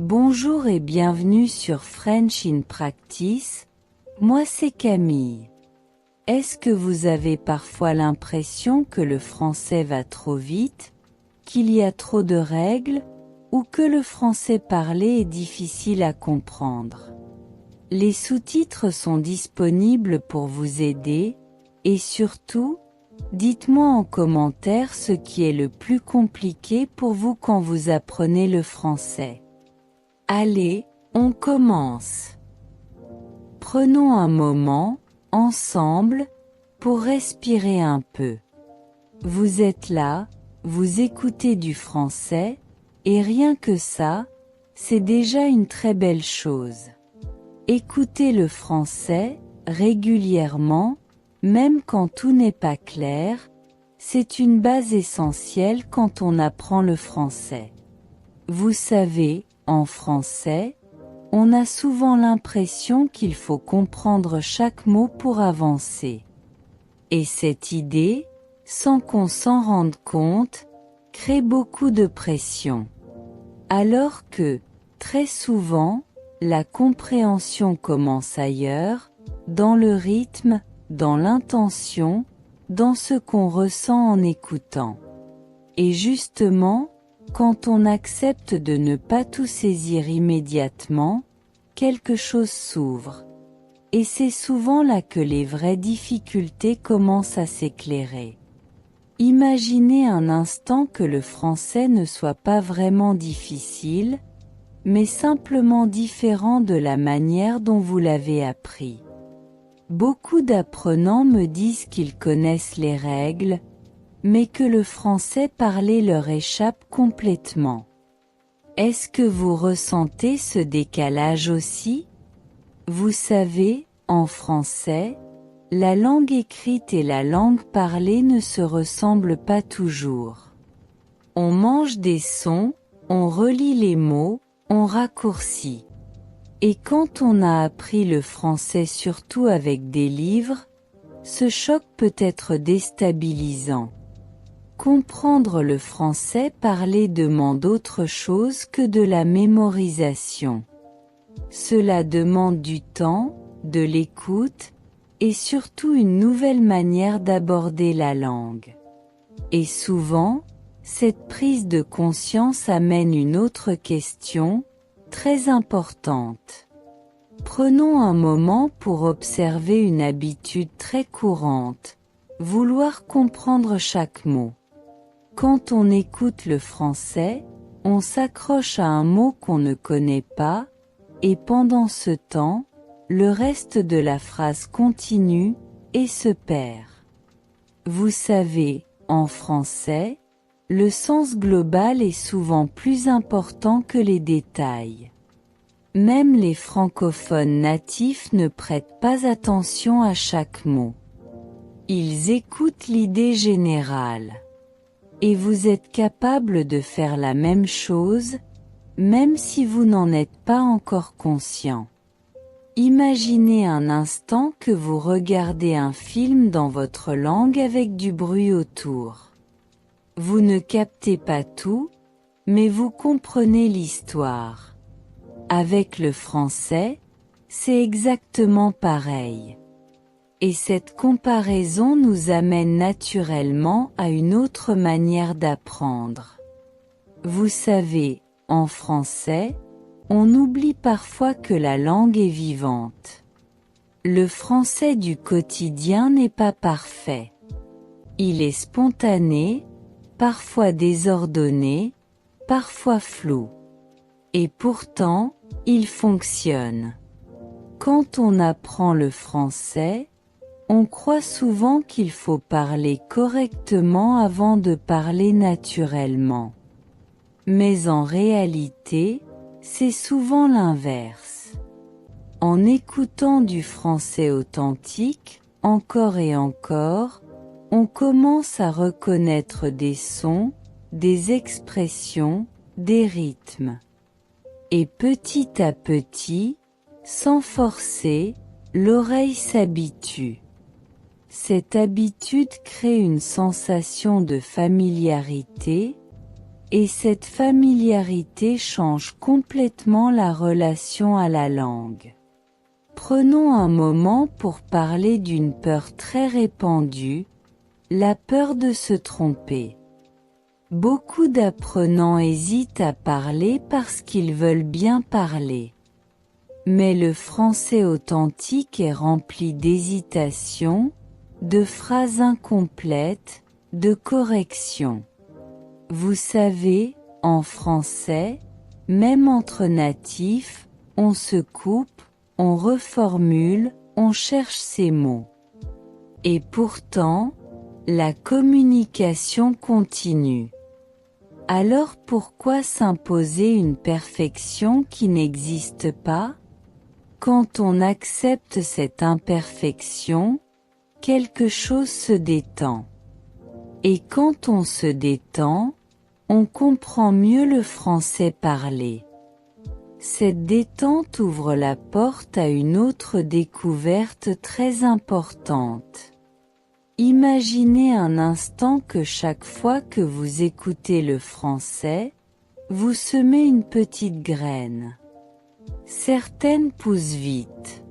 Bonjour et bienvenue sur French in Practice, moi c'est Camille. Est-ce que vous avez parfois l'impression que le français va trop vite, qu'il y a trop de règles, ou que le français parlé est difficile à comprendre? Les sous-titres sont disponibles pour vous aider, et surtout, dites-moi en commentaire ce qui est le plus compliqué pour vous quand vous apprenez le français. Allez, on commence. Prenons un moment, ensemble, pour respirer un peu. Vous êtes là, vous écoutez du français, et rien que ça, c'est déjà une très belle chose. Écoutez le français, régulièrement, même quand tout n'est pas clair, c'est une base essentielle quand on apprend le français. Vous savez, en français, on a souvent l'impression qu'il faut comprendre chaque mot pour avancer. Et cette idée, sans qu'on s'en rende compte, crée beaucoup de pression. Alors que, très souvent, la compréhension commence ailleurs, dans le rythme, dans l'intention, dans ce qu'on ressent en écoutant. Et justement, quand on accepte de ne pas tout saisir immédiatement, quelque chose s'ouvre. Et c'est souvent là que les vraies difficultés commencent à s'éclairer. Imaginez un instant que le français ne soit pas vraiment difficile, mais simplement différent de la manière dont vous l'avez appris. Beaucoup d'apprenants me disent qu'ils connaissent les règles, mais que le français parlé leur échappe complètement. Est-ce que vous ressentez ce décalage aussi? Vous savez, en français, la langue écrite et la langue parlée ne se ressemblent pas toujours. On mange des sons, on relit les mots, on raccourcit. Et quand on a appris le français surtout avec des livres, ce choc peut être déstabilisant. Comprendre le français parlé demande autre chose que de la mémorisation. Cela demande du temps, de l'écoute, et surtout une nouvelle manière d'aborder la langue. Et souvent, cette prise de conscience amène une autre question, très importante. Prenons un moment pour observer une habitude très courante, vouloir comprendre chaque mot. Quand on écoute le français, on s'accroche à un mot qu'on ne connaît pas, et pendant ce temps, le reste de la phrase continue, et se perd. Vous savez, en français, le sens global est souvent plus important que les détails. Même les francophones natifs ne prêtent pas attention à chaque mot. Ils écoutent l'idée générale. Et vous êtes capable de faire la même chose, même si vous n'en êtes pas encore conscient. Imaginez un instant que vous regardez un film dans votre langue avec du bruit autour. Vous ne captez pas tout, mais vous comprenez l'histoire. Avec le français, c'est exactement pareil. Et cette comparaison nous amène naturellement à une autre manière d'apprendre. Vous savez, en français, on oublie parfois que la langue est vivante. Le français du quotidien n'est pas parfait. Il est spontané, parfois désordonné, parfois flou. Et pourtant, il fonctionne. Quand on apprend le français, on croit souvent qu'il faut parler correctement avant de parler naturellement. Mais en réalité, c'est souvent l'inverse. En écoutant du français authentique, encore et encore, on commence à reconnaître des sons, des expressions, des rythmes. Et petit à petit, sans forcer, l'oreille s'habitue. Cette habitude crée une sensation de familiarité, Et cette familiarité change complètement la relation à la langue. Prenons un moment pour parler d'une peur très répandue, la peur de se tromper. Beaucoup d'apprenants hésitent à parler parce qu'ils veulent bien parler. Mais le français authentique est rempli d'hésitations, de phrases incomplètes, de corrections. Vous savez, en français, même entre natifs, on se coupe, on reformule, on cherche ses mots. Et pourtant, la communication continue. Alors pourquoi s'imposer une perfection qui n'existe pas? Quand on accepte cette imperfection, quelque chose se détend. Et quand on se détend, on comprend mieux le français parlé. Cette détente ouvre la porte à une autre découverte très importante. Imaginez un instant que chaque fois que vous écoutez le français, vous semez une petite graine. Certaines poussent vite.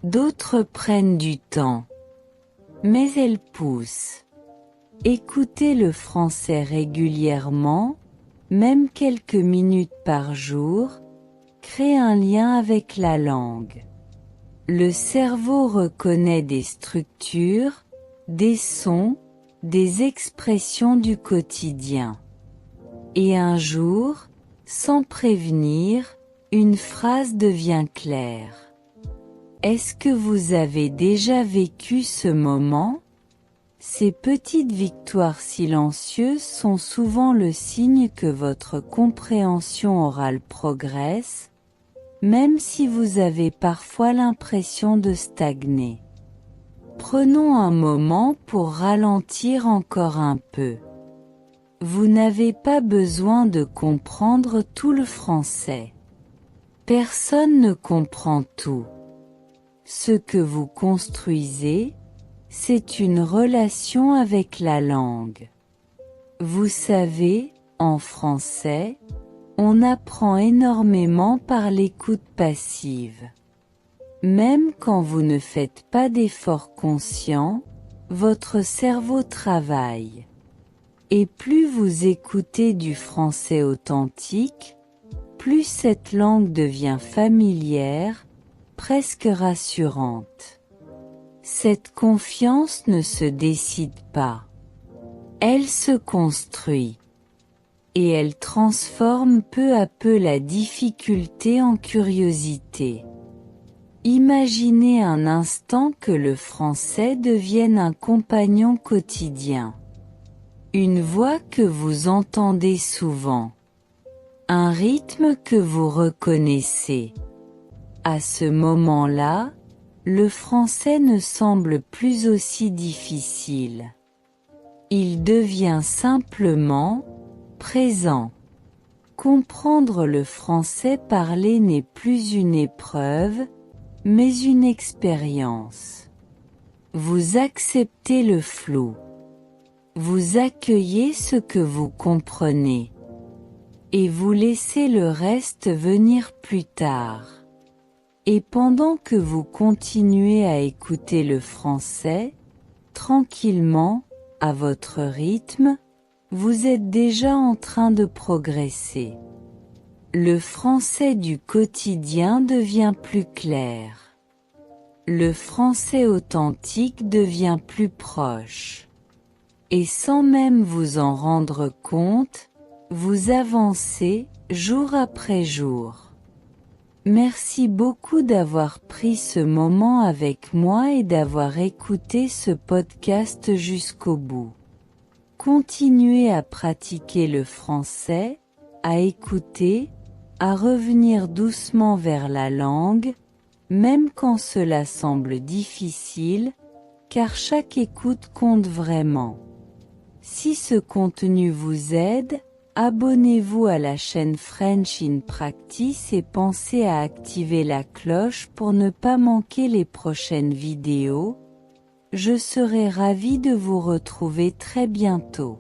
D'autres prennent du temps. Mais elles poussent. Écoutez le français régulièrement, même quelques minutes par jour, crée un lien avec la langue. Le cerveau reconnaît des structures, des sons, des expressions du quotidien. Et un jour, sans prévenir, une phrase devient claire. Est-ce que vous avez déjà vécu ce moment? Ces petites victoires silencieuses sont souvent le signe que votre compréhension orale progresse, même si vous avez parfois l'impression de stagner. Prenons un moment pour ralentir encore un peu. Vous n'avez pas besoin de comprendre tout le français. Personne ne comprend tout. Ce que vous construisez, c'est une relation avec la langue. Vous savez, en français, on apprend énormément par l'écoute passive. Même quand vous ne faites pas d'efforts conscients, votre cerveau travaille. Et plus vous écoutez du français authentique, plus cette langue devient familière, presque rassurante. Cette confiance ne se décide pas. Elle se construit. Et elle transforme peu à peu la difficulté en curiosité. Imaginez un instant que le français devienne un compagnon quotidien. Une voix que vous entendez souvent. Un rythme que vous reconnaissez. À ce moment-là, le français ne semble plus aussi difficile. Il devient simplement présent. Comprendre le français parlé n'est plus une épreuve, mais une expérience. Vous acceptez le flou. Vous accueillez ce que vous comprenez. Et vous laissez le reste venir plus tard. Et pendant que vous continuez à écouter le français, tranquillement, à votre rythme, vous êtes déjà en train de progresser. Le français du quotidien devient plus clair. Le français authentique devient plus proche. Et sans même vous en rendre compte, vous avancez, jour après jour. Merci beaucoup d'avoir pris ce moment avec moi et d'avoir écouté ce podcast jusqu'au bout. Continuez à pratiquer le français, à écouter, à revenir doucement vers la langue, même quand cela semble difficile, car chaque écoute compte vraiment. Si ce contenu vous aide, abonnez-vous à la chaîne French in Practice et pensez à activer la cloche pour ne pas manquer les prochaines vidéos. Je serai ravie de vous retrouver très bientôt.